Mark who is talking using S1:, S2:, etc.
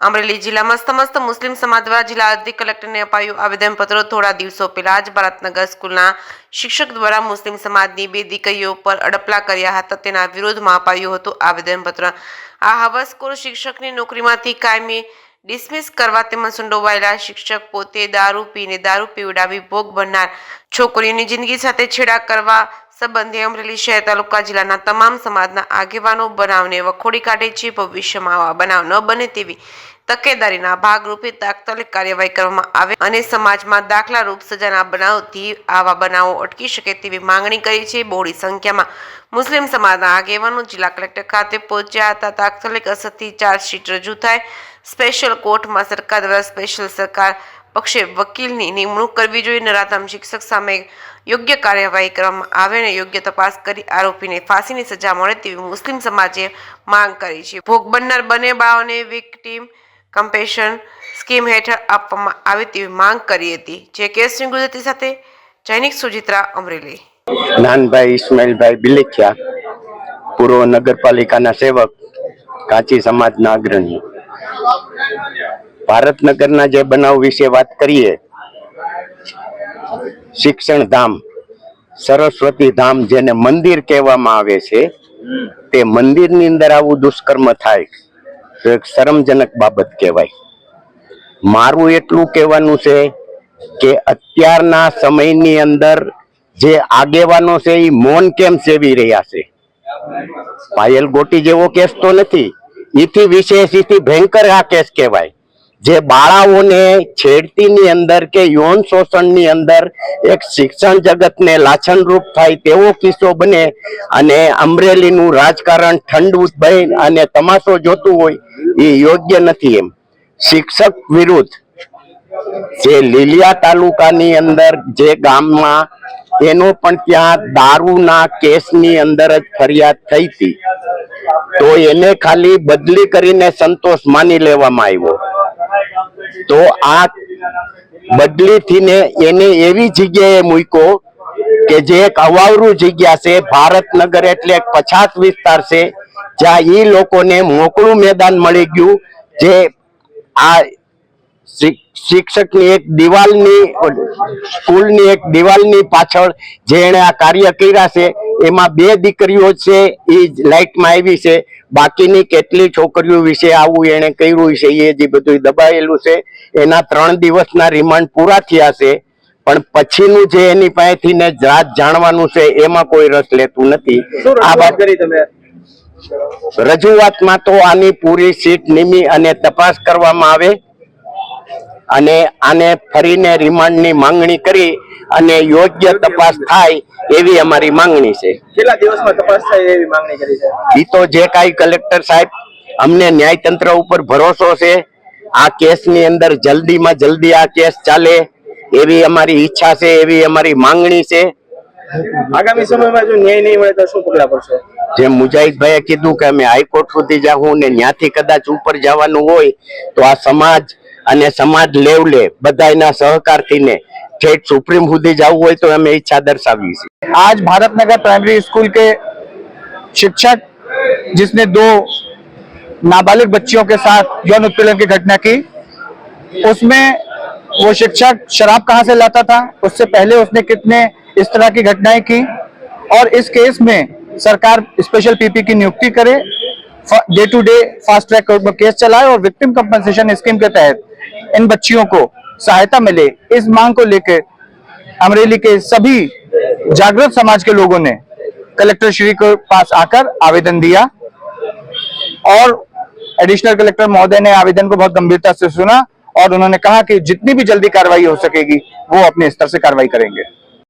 S1: અમરેલી જિલ્લામાં સમસ્ત મુસ્લિમ સમાજ દ્વારા જિલ્લા અધિક કલેક્ટરને અપાયું આવેદનપત્ર। થોડા દિવસો પહેલા જ ભારતનગર સ્કૂલના શિક્ષક દ્વારા મુસ્લિમ સમાજની બે દીકરીઓ પર અડપલા કર્યા હતા, તેના વિરોધમાં અપાયું હતું આવેદનપત્ર। આ હવસખોર શિક્ષકની નોકરીમાંથી કાયમી ડિસમિસ કરવા તેમજ સંડોવાયેલા શિક્ષક પોતે દારૂ પીવડાવી ભોગ બનનાર છોકરીઓની જિંદગી સાથે છેડા કરવા સંબંધે અમરેલી શહેર તાલુકા જિલ્લાના તમામ સમાજના આગેવાનો બનાવને વખોડી કાઢે છે। ભવિષ્યમાં આવા બનાવ ન બને તેવી તકેદારીના ભાગરૂપે તાત્કાલિક કાર્યવાહી કરવામાં આવે અને સમાજમાં દાખલારૂપ સજાના બનાવથી આવા બનાવો અટકી શકે તેવી માંગણી કરી છે। બહોળી સંખ્યામાં મુસ્લિમ સમાજના આગેવાનો જિલ્લા કલેક્ટર ખાતે પહોંચ્યા હતા। તાત્કાલિક અસરથી ચાર્જશીટ રજૂ થાય, સ્પેશિયલ કોર્ટમાં સરકાર દ્વારા સ્પેશિયલ સરકાર પક્ષે વકીલની નિમણૂક કરવી જોઈએ, નરાધમ શિક્ષક સામે યોગ્ય કાર્યવાહી કરવામાં આવે અને યોગ્ય તપાસ કરી આરોપીને ફાંસીની સજા મળે તેવી મુસ્લિમ સમાજે માંગ કરી છે। ભોગ બનનાર બંને બાળાઓને વિક્ટીમ કમ્પેન્સેશન સ્કીમ હેઠળ આપવામાં આવે તેવી માંગ કરી હતી। જે કેસની ગુજરાતી સાથે જૈનિક સુજિત્રા, અમરેલી।
S2: નાનભાઈ ઇસ્માઇલભાઈ બિલેખિયા, પૂર્વ નગરપાલિકાના સેવક, કાચી સમાજના અગ્રણી। ભારતનગરના જે બનાવ વિશે વાત કરીએ, શિક્ષણ ધામ, સરસ્વતી ધામ જેને મંદિર કહેવામાં આવે છે, તે મંદિરની અંદર આવું દુષ્કર્મ થાય તો એક શરમજનક બાબત કહેવાય। મારું એટલું કહેવાનું છે કે અત્યારના સમયની અંદર જે આગેવાનો છે એ મૌન કેમ સેવી રહ્યા છે? પાયલ ગોટી જેવો કેસ તો નથી, એથી વિશેષ એથી ભયંકર આ કેસ કહેવાય। જે બાળાઓને છેડતીની અંદર કે યૌન શોષણની અંદર એક શિક્ષણ જગતને લાછનરૂપ થાય તેવો કિસ્સો બને અને અમરેલીનું રાજકારણ ઠંડુ બની અને તમાશો જોતું હોય એ યોગ્ય નથી। એમ શિક્ષક વિરુદ્ધ જે લીલિયા તાલુકાની અંદર જે ગામમાં એનો પણ ત્યાં દારૂના કેસની અંદર જ ફરિયાદ થઈ હતી, તો એને ખાલી બદલી કરીને સંતોષ માની લેવામાં આવ્યો। તો આ બદલી થઈને એને એવી જગ્યાએ મૂક્યો કે જે એક અવાવરું જગ્યા છે। ભારતનગર એટલે એક પછાત વિસ્તાર છે, જ્યાં એ લોકોને મોકળું મેદાન મળી ગયું। જે આ શિક્ષકની એક દિવાલની સ્કૂલની એક દિવાલની પાછળ જે એને આ કાર્ય કર્યા છે, એમાં બે દીકરીઓ છે એ લાઇટમાં આવી છે, બાકીની કેટલી છોકરીઓ વિશે આવું એને કર્યું છે એ જે બધું દબાયેલું છે। એના 3 દિવસના રિમાન્ડ પૂરા થયા છે, પણ પછીનું જે એની પાસેથી ને રાજ જાણવાનું છે એમાં કોઈ રસ લેતું નથી। આ વાત કરી તમે રજૂઆતમાં તો આની પૂરી સીટ નિમી અને તપાસ કરવામાં આવે અને આને ફરીને રિમાન્ડની માંગણી કરી અને યોગ્ય તપાસ થાય એવી અમારી માંગણી છે।
S3: કેટલા દિવસમાં તપાસ થાય એવી માંગણી કરી છે?
S2: એ તો જે કાંઈ કલેક્ટર સાહેબ, અમને ન્યાયતંત્ર ઉપર ભરોસો છે। આ કેસની અંદર જલ્દીમાં જલ્દી આ કેસ ચાલે એવી અમારી ઈચ્છા છે, એવી અમારી માંગણી છે।
S3: આગામી સમયમાં જો ન્યાય નહીં મળે તો શું પગલાં પડશે?
S2: જેમ મુજાહિદભાઈએ કીધું કે અમે હાઈકોર્ટ સુધી જાઉં ને ત્યાંથી કદાચ ઉપર જવાનું હોય તો આ સમાજ અને સમાજ લેવલે બધાના સહકારથી ને ठेठ सुप्रीम સુધી જવું હોય તો અમે ઈચ્છા દર્શાવી છે।
S3: आज भारतनगर प्राइमरी स्कूल के शिक्षक जिसने 2 नाबालिग बच्चियों के साथ यौन उत्पीड़न की घटना की, उसमें वो शिक्षक शराब कहां से लाता था, उससे पहले उसने कितने इस तरह की घटनाएं की, और इस केस में सरकार स्पेशल पीपी की नियुक्ति करे, day to day fast track court में केस चलाए और विक्टिम कंपनसेशन स्कीम के तहत इन बच्चियों को सहायता मिले, इस मांग को लेकर अमरेली के सभी जागृत समाज के लोगों ने कलेक्टर श्री के पास आकर आवेदन दिया और एडिशनल कलेक्टर महोदय ने आवेदन को बहुत गंभीरता से सुना और उन्होंने कहा कि जितनी भी जल्दी कार्रवाई हो सकेगी वो अपने स्तर से कार्रवाई करेंगे।